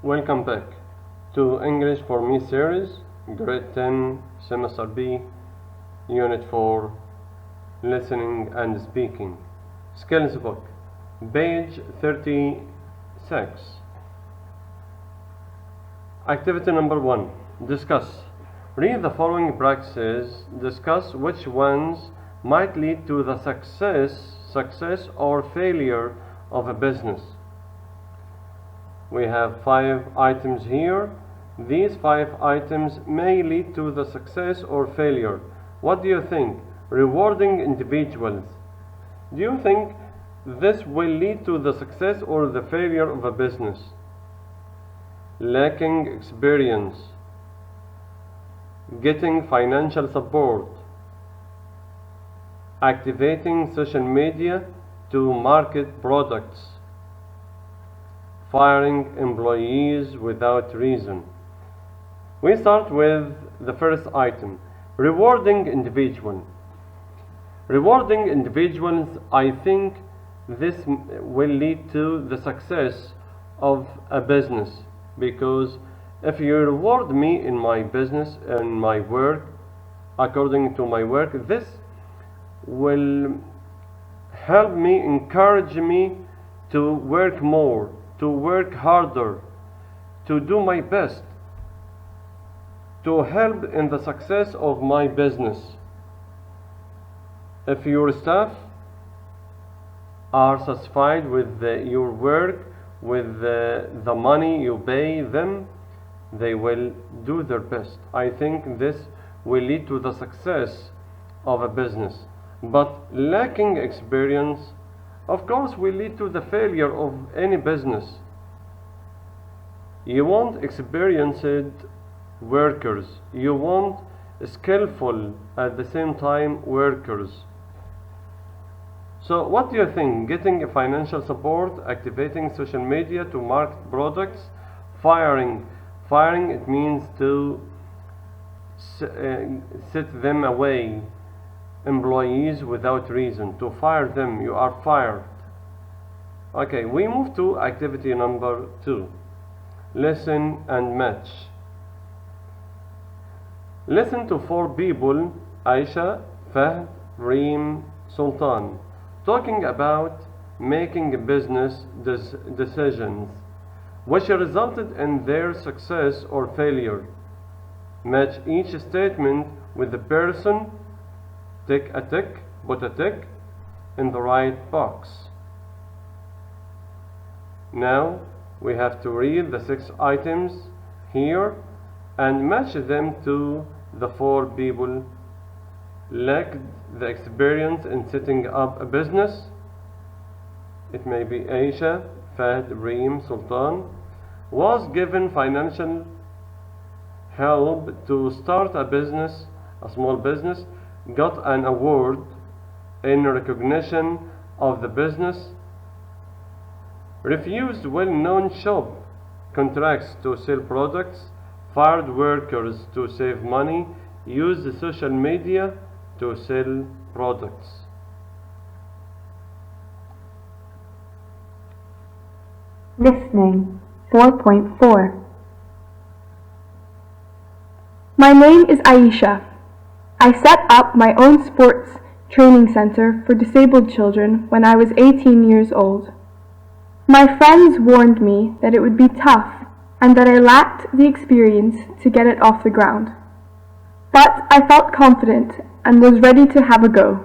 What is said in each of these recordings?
Welcome back to English for Me series, Grade 10, Semester B, Unit 4, Listening and Speaking. Skills Book, page 36. Activity number 1. Discuss. Read the following practices. Discuss which ones might lead to the success or failure of a business. We have 5 items here. These 5 items may lead to the success or failure. What do you think? Rewarding individuals. Do you think this will lead to the success or the failure of a business? Lacking experience. Getting financial support. Activating social media to market products. Firing employees without reason. We start with the first item, rewarding individuals. Rewarding individuals, I think this will lead to the success of a business, because if you reward me in my business and my work, according to my work, this will help me, encourage me to work more, to work harder, to do my best, to help in the success of my business. If your staff are satisfied with your work, with the money you pay them, they will do their best. I think this will lead to the success of a business. But lacking experience, of course, will lead to the failure of any business. You want experienced workers. You want skillful at the same time workers. So what do you think? Getting financial support, activating social media to market products, firing. Firing, it means to set them away. Employees without reason, to fire them. You are fired. Okay, we move to activity number 2. Listen and match. Listen to 4 people, Aisha, Fahd, Reem, Sultan, talking about making business decisions which resulted in their success or failure. Match each statement with the person. Take a tick, put a tick in the right box. Now we have to read the 6 items here and match them to the 4 people. Lacked the experience in setting up a business. It may be Aisha, Fahd, Reem, Sultan. Was given financial help to start a business, a small business. Got an award in recognition of the business. Refused well-known shop contracts to sell products. Fired workers to save money. Used social media to sell products. Listening 4.4. My name is Aisha. I set up my own sports training center for disabled children when I was 18 years old. My friends warned me that it would be tough and that I lacked the experience to get it off the ground. But I felt confident and was ready to have a go.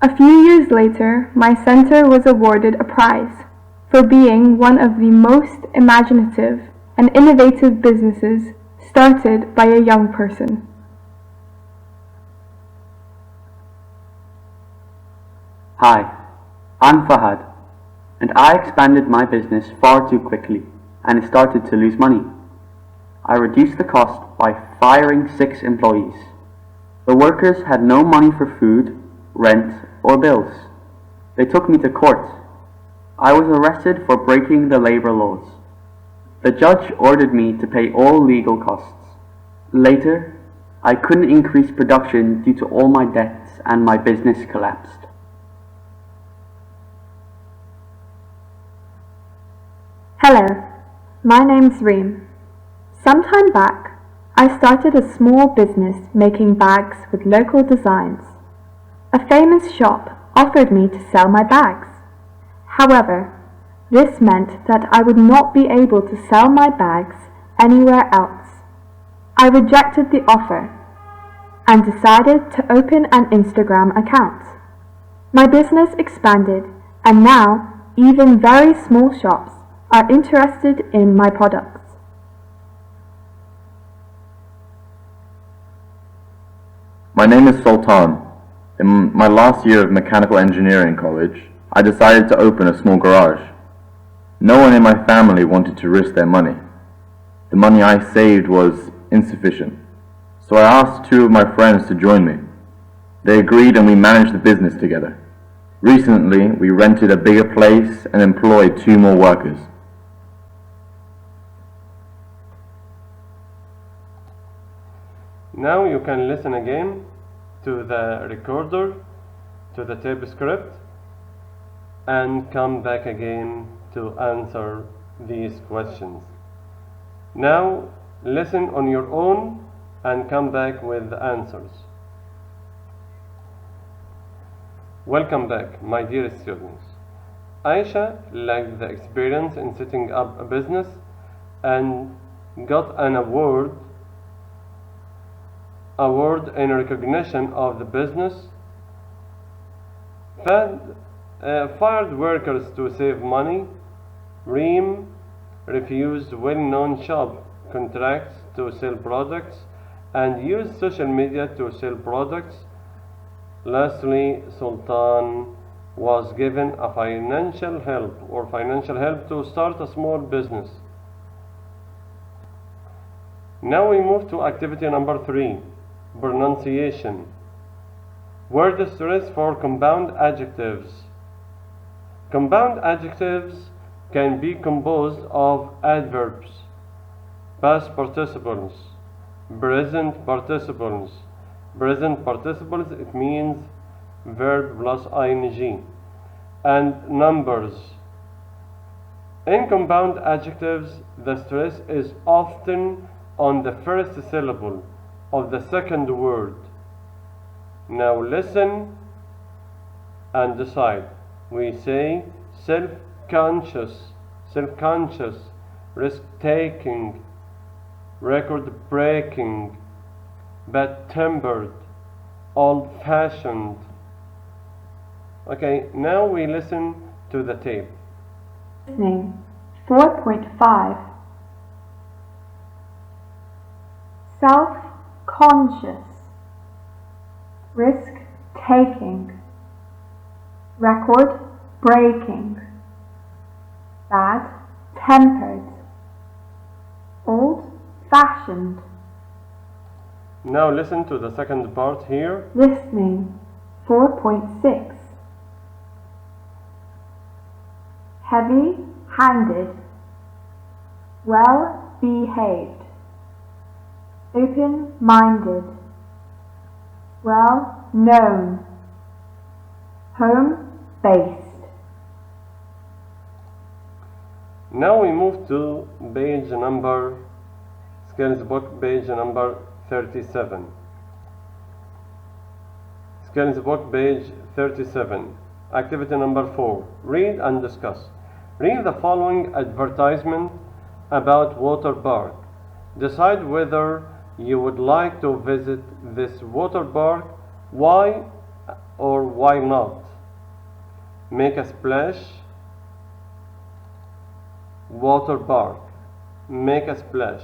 A few years later, my center was awarded a prize for being one of the most imaginative and innovative businesses started by a young person. Hi, I'm Fahad, and I expanded my business far too quickly and it started to lose money. I reduced the cost by firing 6 employees. The workers had no money for food, rent, or bills. They took me to court. I was arrested for breaking the labor laws. The judge ordered me to pay all legal costs. Later, I couldn't increase production due to all my debts and my business collapsed. Hello, My name's Reem. Sometime back, I started a small business making bags with local designs. A famous shop offered me to sell my bags. However, this meant that I would not be able to sell my bags anywhere else. I rejected the offer and decided to open an Instagram account. My business expanded, and now even very small shops are interested in my products. My name is Sultan. In my last year of mechanical engineering college, I decided to open a small garage. No one in my family wanted to risk their money. The money I saved was insufficient, so I asked 2 of my friends to join me. They agreed and we managed the business together. Recently, we rented a bigger place and employed 2 more workers. Now you can listen again to the recorder, to the tape script, and come back again to answer these questions. Now listen on your own and come back with the answers. Welcome back, my dear students. Aisha lacked the experience in setting up a business and got an award in recognition of the business. Fired workers to save money. Reem refused well-known shop contracts to sell products and used social media to sell products. Lastly, Sultan was given a financial help to start a small business. Now we move to activity number 3, pronunciation. Word stress for compound adjectives. Compound adjectives can be composed of adverbs, past participles, present participles. Present participles, it means verb plus ing, and numbers. In compound adjectives, the stress is often on the first syllable of the second word. Now listen and decide. We say self-conscious, risk-taking, record-breaking, bad-tempered, old-fashioned. Okay, now we listen to the tape. Listening 4.5. Self-conscious, risk-taking, record-breaking, bad-tempered, old-fashioned. Now listen to the second part here. Listening 4.6. Heavy-handed, well-behaved, open-minded, well-known, home-based. Now we move to Skills Book, page number 37. Skills Book, page 37. Activity number 4. Read and discuss. Read the following advertisement about water park. Decide whether you would like to visit this water park, why or why not. Make a splash. Water park. Make a splash.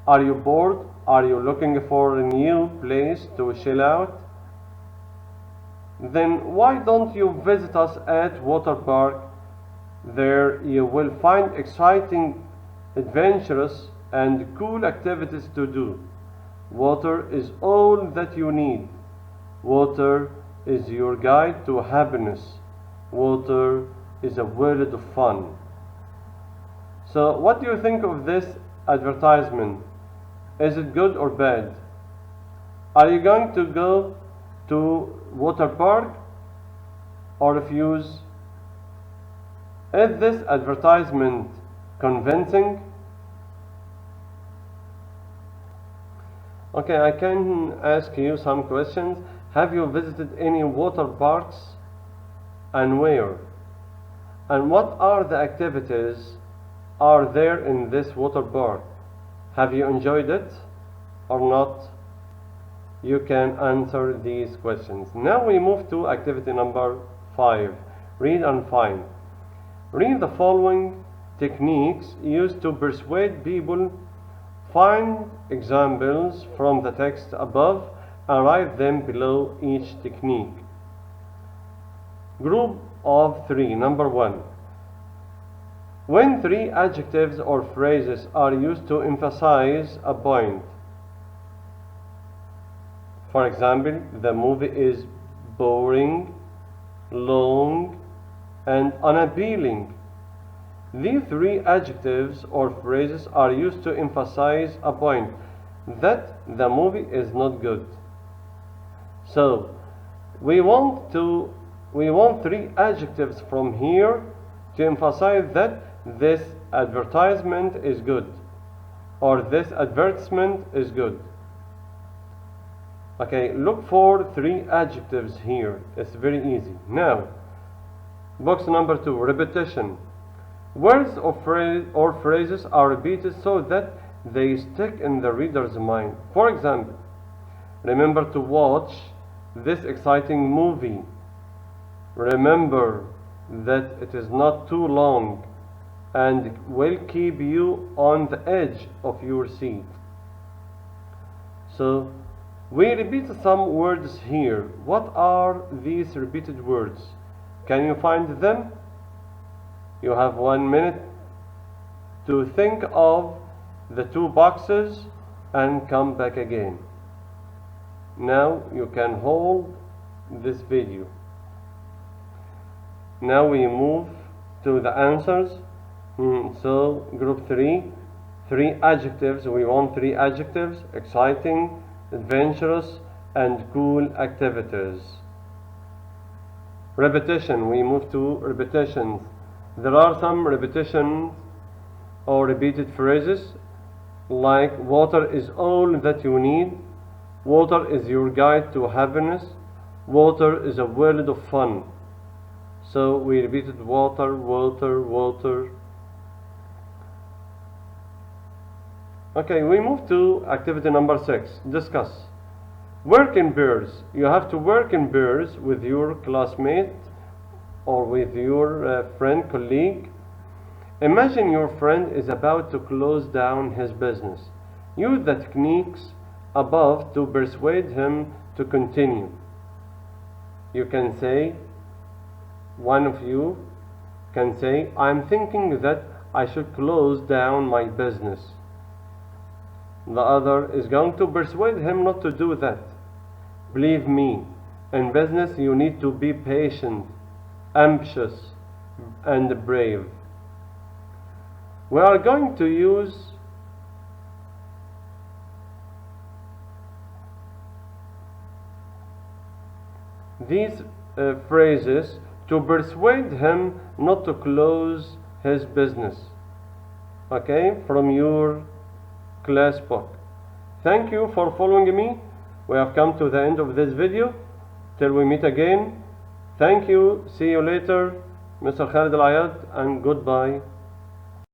Are you bored? Are you looking for a new place to chill out? Then why don't you visit us at water park? There you will find exciting, adventurous, and cool activities to do. Water is all that you need. Water is your guide to happiness. Water is a world of fun. So what do you think of this advertisement? Is it good or bad? Are you going to go to water park or refuse? Is this advertisement convincing? Okay, I can ask you some questions. Have you visited any water parks, and where? And what are the activities are there in this water park? Have you enjoyed it or not? You can answer these questions. Now we move to activity number 5. Read and find. Read the following techniques used to persuade people. Find examples from the text above and write them below each technique. Group of 3. Number 1. When 3 adjectives or phrases are used to emphasize a point. For example, the movie is boring, long, and unappealing. These 3 adjectives or phrases are used to emphasize a point, that the movie is not good. So we want 3 adjectives from here to emphasize that this advertisement is good or this advertisement is good. Okay, look for 3 adjectives here. It's very easy. Now, box number 2, repetition. Words or phrases are repeated so that they stick in the reader's mind. For example, remember to watch this exciting movie. Remember that it is not too long and will keep you on the edge of your seat. So, we repeat some words here. What are these repeated words? Can you find them? You have 1 minute to think of the 2 boxes and come back again. Now you can hold this video. Now we move to the answers. So group 3, 3 adjectives. We want 3 adjectives: exciting, adventurous, and cool activities. Repetition. We move to repetitions. There are some repetitions or repeated phrases like water is all that you need, water is your guide to happiness, water is a world of fun. So we repeated water, water, water. Okay, we move to activity number 6. Discuss. Work in pairs. You have to work in pairs with your classmate or with your friend, colleague. Imagine your friend is about to close down his business. Use the techniques above to persuade him to continue. You can say, one of you can say, I'm thinking that I should close down my business. The other is going to persuade him not to do that. Believe me, in business you need to be patient, ambitious, and brave. We are going to use these phrases to persuade him not to close his business. Okay, from your class book. Thank you for following me. We have come to the end of this video. Till we meet again. Thank you. See you later. Mr. Khalid Al Ayad, and goodbye.